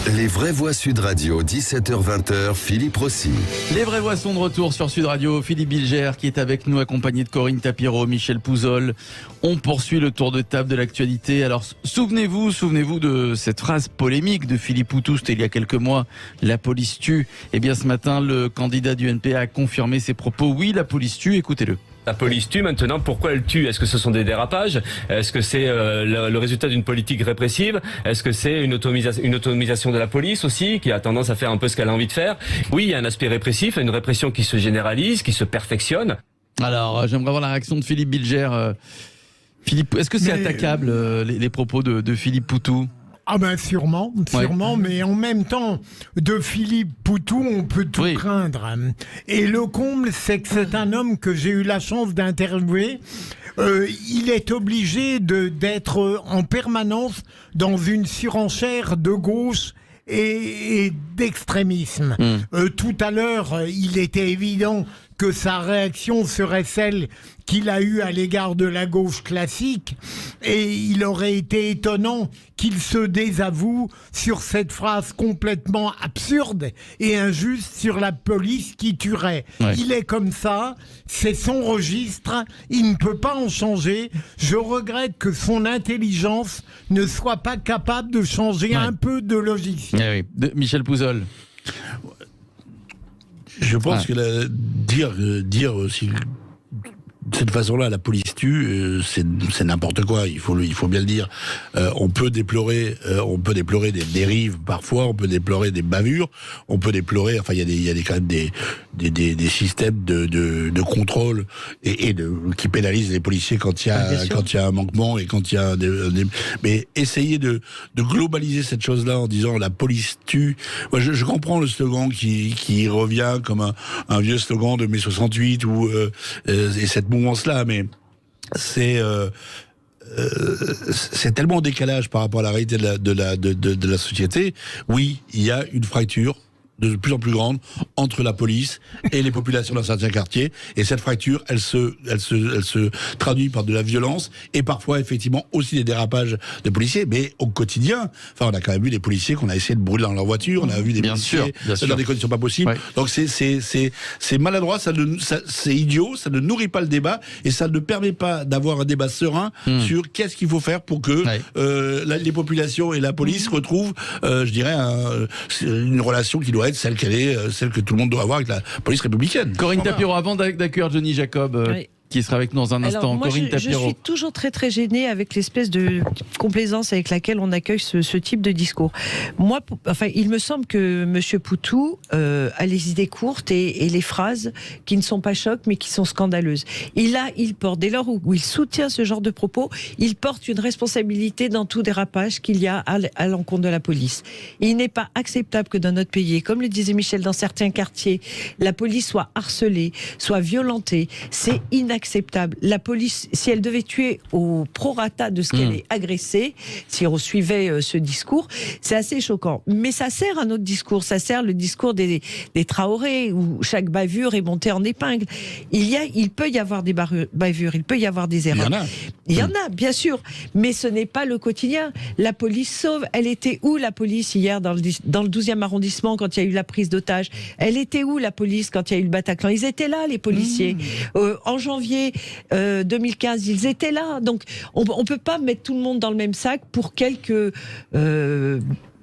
Les vraies voix Sud Radio, 17h-20h, Philippe Rossi. Les vraies voix sont de retour sur Sud Radio. Philippe Bilger qui est avec nous, accompagné de Corinne Tapireau, Michel Pouzol. On poursuit le tour de table de l'actualité. Alors, souvenez-vous de cette phrase polémique de Philippe Poutou, c'était il y a quelques mois, la police tue. Eh bien, ce matin, le candidat du NPA a confirmé ses propos. Oui, la police tue, écoutez-le. La police tue maintenant, pourquoi elle tue? Est-ce que ce sont des dérapages? Est-ce que c'est le résultat d'une politique répressive? Est-ce que c'est une autonomisation de la police aussi, qui a tendance à faire un peu ce qu'elle a envie de faire? Oui, il y a un aspect répressif, une répression qui se généralise, qui se perfectionne. Alors, j'aimerais avoir la réaction de Philippe Bilger. Philippe, est-ce que c'est attaquable, les propos de Philippe Poutou? Ah ben sûrement, mais en même temps, de Philippe Poutou, on peut tout craindre. Et le comble, c'est que c'est un homme que j'ai eu la chance d'interviewer. Il est obligé d'être en permanence dans une surenchère de gauche et d'extrémisme. Tout à l'heure, il était évident que sa réaction serait celle qu'il a eue à l'égard de la gauche classique, et il aurait été étonnant qu'il se désavoue sur cette phrase complètement absurde et injuste sur la police qui tuerait. Il est comme ça, c'est son registre, il ne peut pas en changer. Je regrette que son intelligence ne soit pas capable de changer un peu de logiciel. Michel Pouzol. Je pense que dire aussi de cette façon-là, la police tue, c'est n'importe quoi. Il faut bien le dire. On peut déplorer des dérives parfois. On peut déplorer des bavures. On peut déplorer. Enfin, il y a quand même des systèmes de contrôle qui pénalisent les policiers quand il y a un manquement et quand il y a mais essayer de globaliser cette chose-là en disant la police tue. Moi, je comprends le slogan qui revient comme un vieux slogan de mai 68 et cette mouvance-là, mais c'est tellement en décalage par rapport à la réalité de la société. Oui, il y a une fracture de plus en plus grande entre la police et les populations d'un certain quartier, et cette fracture, elle se traduit par de la violence et parfois effectivement aussi des dérapages de policiers, mais au quotidien. Enfin, on a quand même vu des policiers qu'on a essayé de brûler dans leur voiture, on a vu des policiers dans des conditions pas possibles. Donc c'est maladroit, c'est idiot, ça ne nourrit pas le débat et ça ne permet pas d'avoir un débat serein sur qu'est-ce qu'il faut faire pour que les populations et la police retrouvent, je dirais, une relation qui doit être celle que tout le monde doit avoir avec la police républicaine. Corinne Tapireau, avant d'accueillir Johnny Jacob, qui sera avec nous dans un instant. Moi, Corinne Tapireau. Je suis toujours très très gênée avec l'espèce de complaisance avec laquelle on accueille ce type de discours. Moi, il me semble que M. Poutou a les idées courtes et les phrases qui ne sont pas chocs mais qui sont scandaleuses. Il porte, dès lors où il soutient ce genre de propos, il porte une responsabilité dans tout dérapage qu'il y a à l'encontre de la police. Il n'est pas acceptable que dans notre pays, et comme le disait Michel, dans certains quartiers, la police soit harcelée, soit violentée. C'est inacceptable. La police, si elle devait tuer au prorata de ce qu'elle est agressée, si on suivait ce discours, c'est assez choquant. Mais ça sert un autre discours, ça sert le discours des Traoré, où chaque bavure est montée en épingle. Il peut y avoir des bavures, il peut y avoir des erreurs. Il y en a, bien sûr, mais ce n'est pas le quotidien. La police sauve. Elle était où, la police, hier, dans le 12e arrondissement, quand il y a eu la prise d'otages? Elle était où, la police, quand il y a eu le Bataclan? Ils étaient là, les policiers. En janvier 2015, ils étaient là. Donc, on ne peut pas mettre tout le monde dans le même sac pour quelques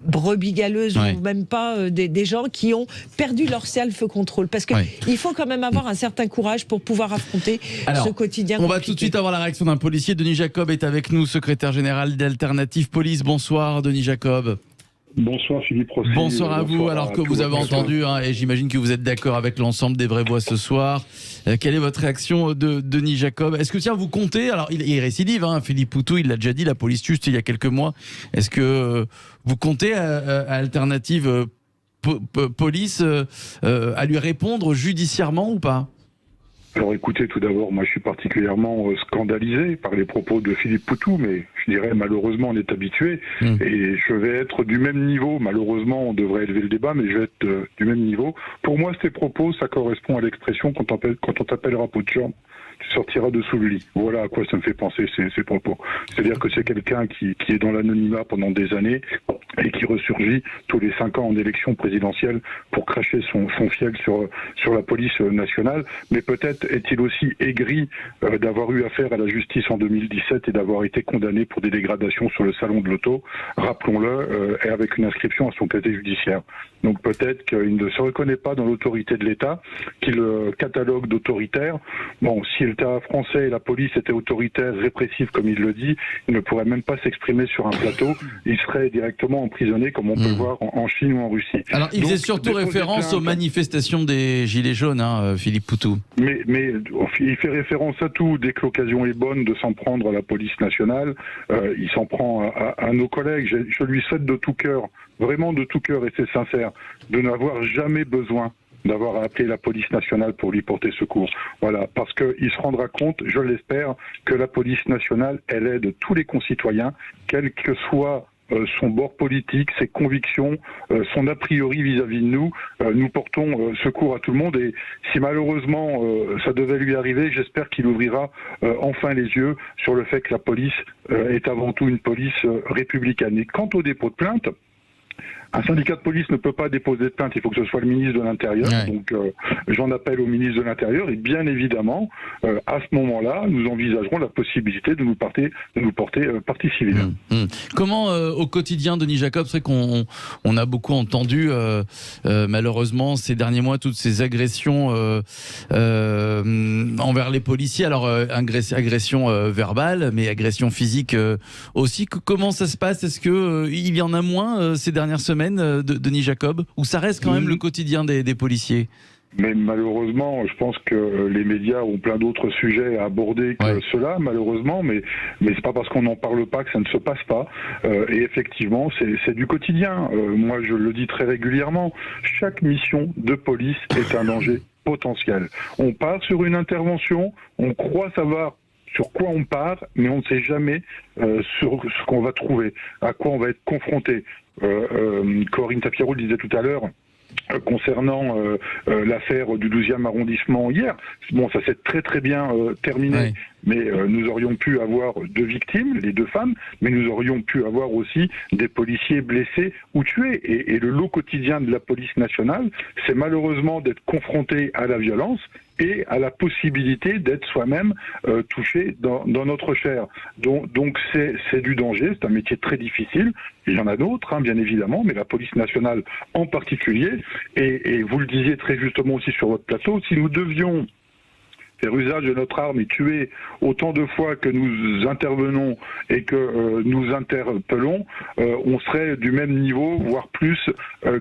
brebis galeuses ou même pas des gens qui ont perdu leur self-control. Parce qu'il faut quand même avoir un certain courage pour pouvoir affronter ce quotidien compliqué. On va tout de suite avoir la réaction d'un policier. Denis Jacob est avec nous, secrétaire général d'Alternative Police. Bonsoir, Denis Jacob. Bonsoir Philippe Rossi. Bonsoir à vous. Alors que vous avez entendu, et j'imagine que vous êtes d'accord avec l'ensemble des vraies voix ce soir. Quelle est votre réaction de Denis Jacob? Est-ce que vous comptez, alors il est récidive, Philippe Poutou, il l'a déjà dit, la police tue, il y a quelques mois. Est-ce que vous comptez à Alternative Police à lui répondre judiciairement ou pas? Alors écoutez, tout d'abord, moi je suis particulièrement scandalisé par les propos de Philippe Poutou, mais je dirais malheureusement on est habitué, et je vais être du même niveau. Malheureusement on devrait élever le débat, mais je vais être du même niveau. Pour moi ces propos, ça correspond à l'expression quand on t'appelle rapport de chambre. tu sortiras dessous le lit. Voilà à quoi ça me fait penser ces propos. C'est-à-dire que c'est quelqu'un qui est dans l'anonymat pendant des années et qui ressurgit tous les 5 ans en élection présidentielle pour cracher son fiel sur la police nationale. Mais peut-être est-il aussi aigri d'avoir eu affaire à la justice en 2017 et d'avoir été condamné pour des dégradations sur le salon de l'auto, rappelons-le, et avec une inscription à son casier judiciaire. Donc peut-être qu'il ne se reconnaît pas dans l'autorité de l'État, qu'il catalogue d'autoritaire. Bon, si l'État français et la police étaient autoritaires, répressifs comme il le dit, il ne pourrait même pas s'exprimer sur un plateau. Il serait directement emprisonné comme on peut le voir en Chine ou en Russie. Alors il faisait surtout référence aux manifestations des Gilets jaunes, Philippe Poutou. Mais il fait référence à tout. Dès que l'occasion est bonne de s'en prendre à la police nationale, il s'en prend à nos collègues. Je lui souhaite de tout cœur, vraiment de tout cœur, et c'est sincère, de n'avoir jamais besoin d'avoir appelé la police nationale pour lui porter secours. Voilà, parce qu'il se rendra compte, je l'espère, que la police nationale, elle aide tous les concitoyens, quel que soit son bord politique, ses convictions, son a priori vis-à-vis de nous. Nous portons secours à tout le monde, et si malheureusement ça devait lui arriver, j'espère qu'il ouvrira enfin les yeux sur le fait que la police est avant tout une police républicaine. Et quant au dépôt de plainte, un syndicat de police ne peut pas déposer de plainte, il faut que ce soit le ministre de l'Intérieur. Ouais. Donc j'en appelle au ministre de l'Intérieur, et bien évidemment, à ce moment-là, nous envisagerons la possibilité de nous porter partie civile. Comment au quotidien, Denis Jacob, c'est qu'on a beaucoup entendu malheureusement ces derniers mois toutes ces agressions envers les policiers, alors agression verbale, mais agression physique aussi. Comment ça se passe? Est-ce que il y en a moins ces dernières semaines, Denis Jacob, ou ça reste quand même le quotidien des policiers? Mais malheureusement, je pense que les médias ont plein d'autres sujets à aborder que cela, malheureusement, mais c'est pas parce qu'on n'en parle pas que ça ne se passe pas. Et effectivement, c'est du quotidien. Moi, je le dis très régulièrement, chaque mission de police est un danger potentiel. On part sur une intervention, on croit savoir sur quoi on part, mais on ne sait jamais sur ce qu'on va trouver, à quoi on va être confronté. Corinne Tapierou le disait tout à l'heure, concernant l'affaire du 12e arrondissement hier. Bon, ça s'est très très bien terminé, mais nous aurions pu avoir 2 victimes, les 2 femmes, mais nous aurions pu avoir aussi des policiers blessés ou tués. Et le lot quotidien de la police nationale, c'est malheureusement d'être confronté à la violence et à la possibilité d'être soi-même touché dans notre chair. Donc c'est du danger, c'est un métier très difficile. Il y en a d'autres, bien évidemment, mais la police nationale en particulier. Et vous le disiez très justement aussi sur votre plateau, si nous devions faire usage de notre arme et tuer autant de fois que nous intervenons et que nous interpellons, on serait du même niveau, voire plus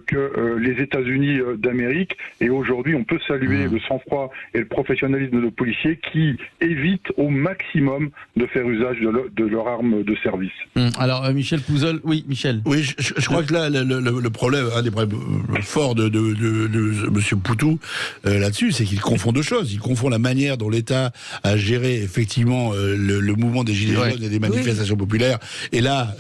que les États-Unis d'Amérique. Et aujourd'hui, on peut saluer le sang-froid et le professionnalisme de nos policiers qui évitent au maximum de faire usage de leur arme de service. Alors, Michel Pouzol, oui, Michel. Oui, je crois que là, le problème, un des problèmes forts de M. Poutou là-dessus, c'est qu'il confond 2 choses. Il confond la manière dont l'État a géré effectivement le mouvement des Gilets jaunes et des manifestations populaires. Et là,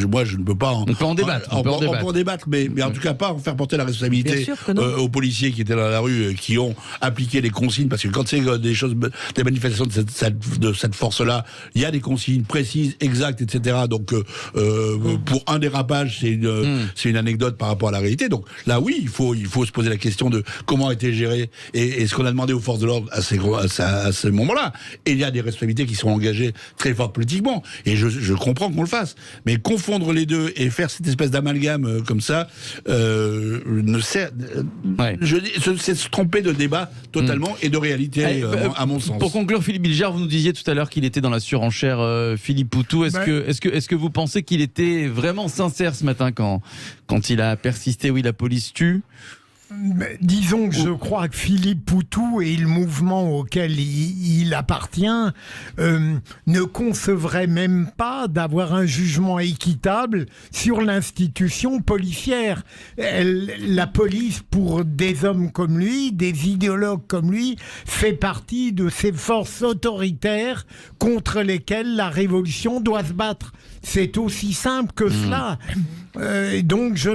moi, je ne peux pas on peut en débattre. On peut en débattre, mais en tout cas pas en faire porter la responsabilité aux policiers qui étaient dans la rue, qui ont appliqué les consignes, parce que quand c'est des manifestations de cette force-là, il y a des consignes précises, exactes, etc. Donc, pour un dérapage, c'est une anecdote par rapport à la réalité. Donc là, oui, il faut se poser la question de comment a été géré et ce qu'on a demandé aux forces de l'ordre à ce moment-là. Et il y a des responsabilités qui sont engagées très fortes politiquement. Et je comprends qu'on le fasse. Mais confondre les deux et faire cette espèce d'amalgame comme ça, c'est se tromper de débat totalement et de réalité, à mon sens. Pour conclure, Philippe Bilger, vous nous disiez tout à l'heure qu'il était dans la surenchère, Philippe Poutou. Est-ce que vous pensez qu'il était vraiment sincère ce matin quand il a persisté, oui, la police tue? Disons que je crois que Philippe Poutou et le mouvement auquel il appartient ne concevraient même pas d'avoir un jugement équitable sur l'institution policière. La police, pour des hommes comme lui, des idéologues comme lui, fait partie de ces forces autoritaires contre lesquelles la révolution doit se battre. c'est aussi simple que cela. Donc je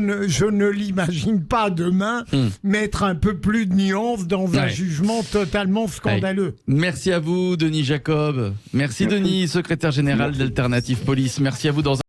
ne l'imagine pas demain mettre un peu plus de nuance dans un jugement totalement scandaleux. Merci à vous, Denis Jacob. Merci Denis, secrétaire général d'Alternative Police. Merci à vous. Dans